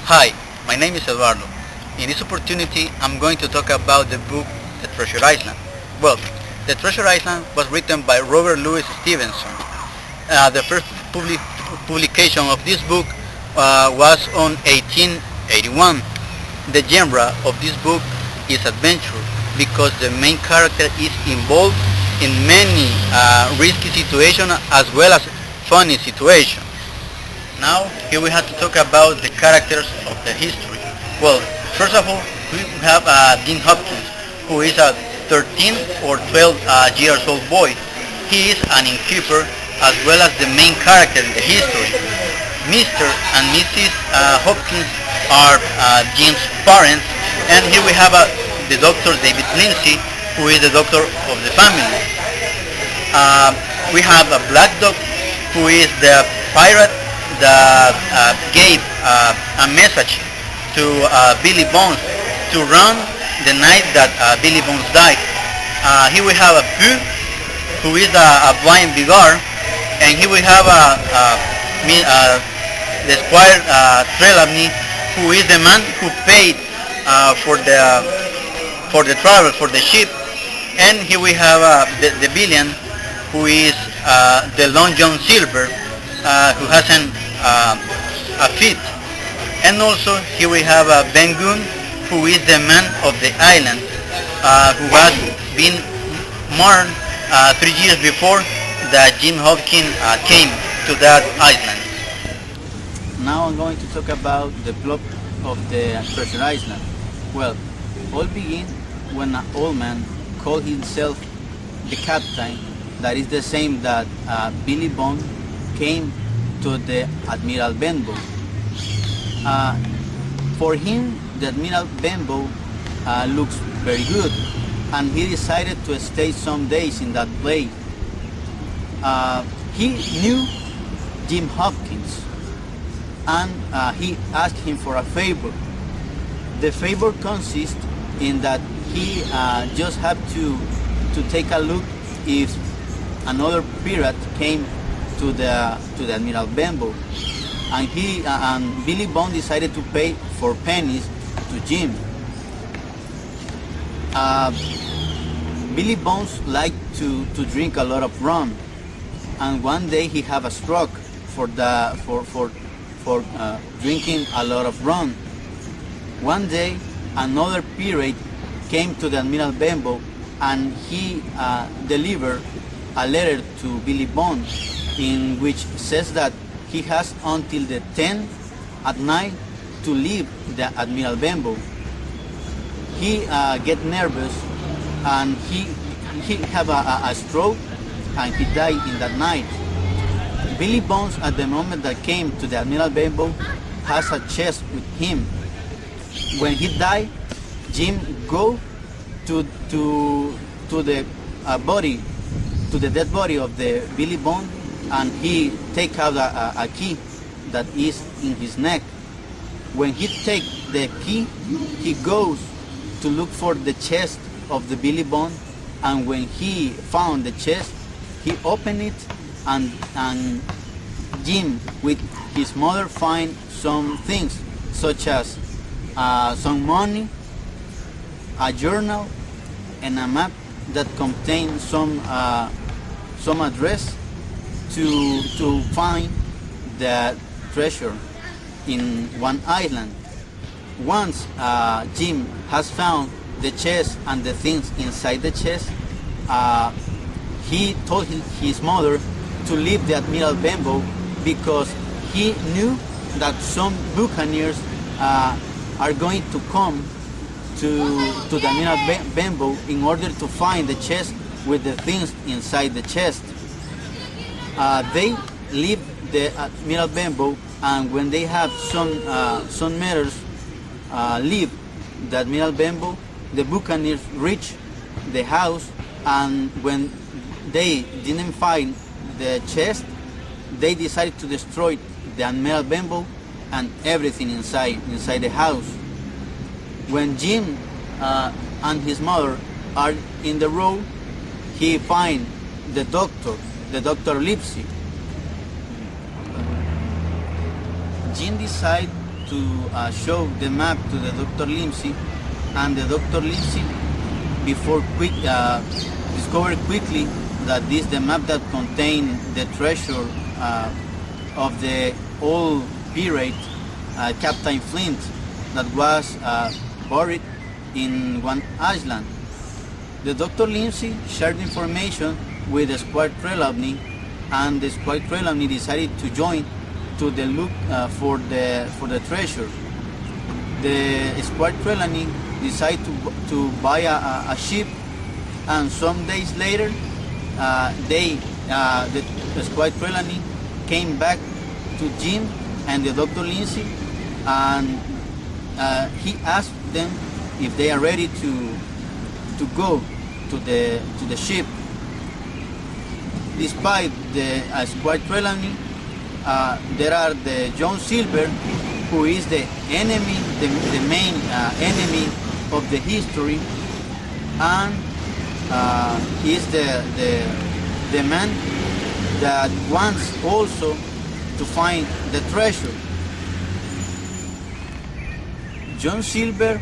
Hi, my name is Eduardo. In this opportunity, I'm going to talk about the book The Treasure Island. Well, The Treasure Island was written by Robert Louis Stevenson. The first publication of this book was on 1881. The genre of this book is adventure because the main character is involved in many risky situations as well as funny situations. Now, here we have to talk about the characters of the history. Well, first of all, we have Dean Hopkins, who is a 13 or 12 years old boy. He is an innkeeper as well as the main character in the history. Mr. and Mrs. Hopkins are Jim's parents, and here we have the doctor David Lindsay, who is the doctor of the family. We have a black dog, who is the pirate that gave a message to Billy Bones to run the night that Billy Bones died. Here we have a Pooh, who is a blind beggar, and here we have the Squire Trelawney, who is the man who paid for the travel for the ship, and here we have the villain, who is the Long John Silver, who has a feet. And also here we have Ben Gunn, who is the man of the island, who has been mourned 3 years before that Jim Hopkins came to that island. Now I'm going to talk about the plot of the Treasure Island. Well, all begin when an old man called himself the captain, that is the same that Billy Bond came to the Admiral Benbow. For him, the Admiral Benbow looks very good, and he decided to stay some days in that place. He knew Jim Hopkins, and he asked him for a favor. The favor consists in that he just had to take a look if another pirate came to the Admiral Benbow, and Billy Bond decided to pay for pennies to Jim. Billy Bones liked to drink a lot of rum, and one day he had a stroke for drinking a lot of rum. One day another pirate came to the Admiral Benbow, and he delivered a letter to Billy Bond in which says that he has until the 10th at night to leave the Admiral Benbow. He get nervous, and he have a stroke, and he died in that night. Billy Bones, at the moment that came to the Admiral Benbow, has a chest with him. When he died, Jim go to the body, to the dead body of the Billy Bond, and he take out a key that is in his neck. When he take the key, he goes to look for the chest of the Billy Bond, and when he found the chest, he opened it, and Jim with his mother find some things such as some money, a journal, and a map that contains some address to find the treasure in one island. Once Jim has found the chest and the things inside the chest, he told his mother to leave the Admiral Benbow because he knew that some buccaneers are going to come to the Admiral Benbow in order to find the chest with the things inside the chest. They leave the Admiral Benbow, and when they have some matters leave the Admiral Benbow, the buccaneers reach the house, and when they didn't find the chest, they decided to destroy the Admiral Benbow and everything inside the house. When Jim and his mother are in the road, he finds the Dr. Livesey. Jim decides to show the map to the Dr. Lindsay, and the Dr. Lindsay, before discovered quickly that this the map that contained the treasure of the old pirate Captain Flint that was buried in one island. The Dr. Lindsay shared information with the Squad Trelawney, and the Squad Trelawney decided to join to the look for the treasure. The Squad Trelawney decided to buy a ship, and some days later, the Squad Trelawney came back to Jim and the Dr. Lindsay, and he asked them if they are ready to go to the ship. Despite the Squad Trelawney, there are the John Silver, who is the enemy, the main enemy of the history, and is the man that wants also to find the treasure. John Silver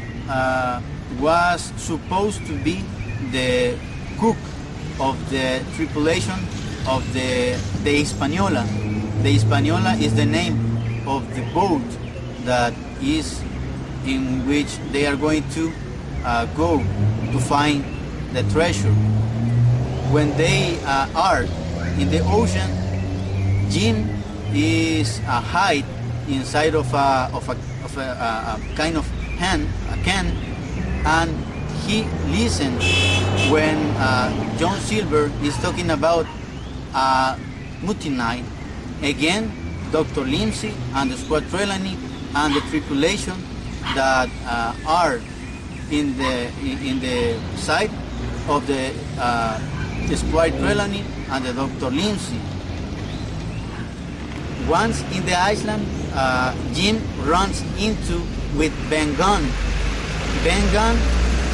was supposed to be the cook of the tripulation of the Hispaniola. The Hispaniola is the name of the boat that is in which they are going to go to find the treasure. When they are in the ocean, Jim is hide inside of a kind of can, and he listens when John Silver is talking about mutiny. Again, Dr. Lindsay and the Squad Trelawney and the tripulation that are in the side of the Squad Trelawney and the Dr. Lindsay. Once in the island, Jim runs into with Ben Gunn. Ben Gunn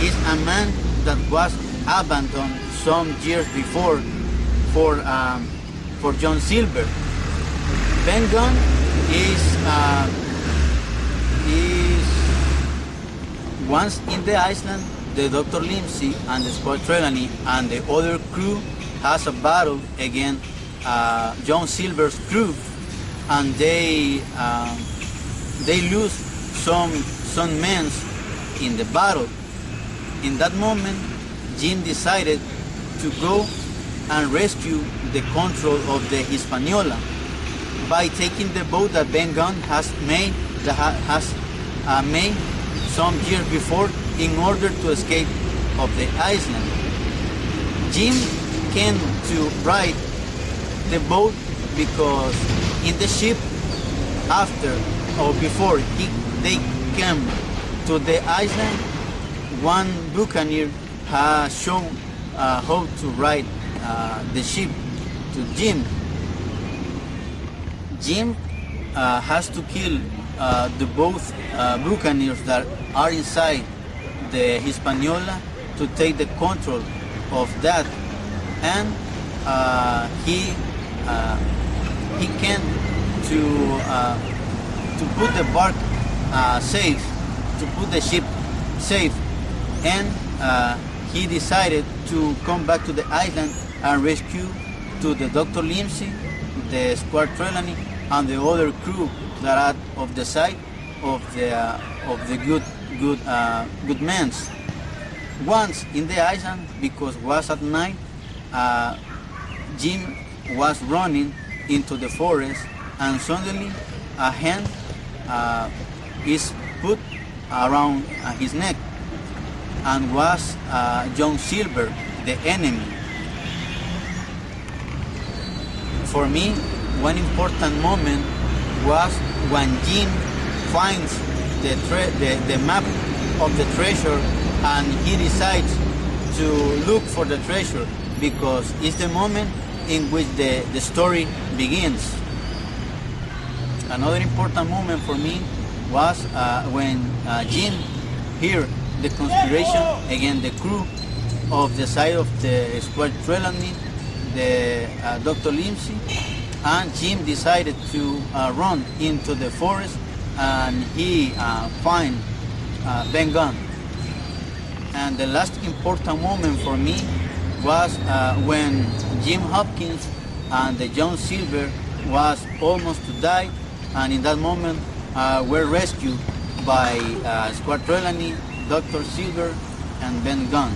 is a man that was abandoned some years before for John Silver. Ben Gunn is once in the island. The Dr. Lindsay and the Squad Trelawney and the other crew has a battle against John Silver's crew, and they lose some men in the battle. In that moment, Jim decided to go and rescue the control of the Hispaniola by taking the boat that Ben Gunn has made some years before in order to escape of the island. Jim came to ride the boat because in the ship after or before they came to the island, one buccaneer has shown how to ride the ship to Jim. Jim has to kill the both buccaneers that are inside the Hispaniola to take the control of that, and he came to put the bark safe, to put the ship safe, and he decided to come back to the island and rescue to the Dr. Lindsay, the Squad Trelawney, and the other crew that are of the side of the good men. Once in the island, because it was at night, Jim was running into the forest, and suddenly a hand is put around his neck, and was John Silver, the enemy. For me, one important moment was when Jim finds the map of the treasure, and he decides to look for the treasure because it's the moment in which the story begins. Another important moment for me was when Jim heard the conspiration against the crew of the side of the Squad Trelawney, the Dr. Lindsay, and Jim decided to run into the forest and he find Ben Gunn. And the last important moment for me was when Jim Hopkins and the John Silver was almost to die, and in that moment were rescued by Squad Trelawney, Dr. Silver, and Ben Gunn.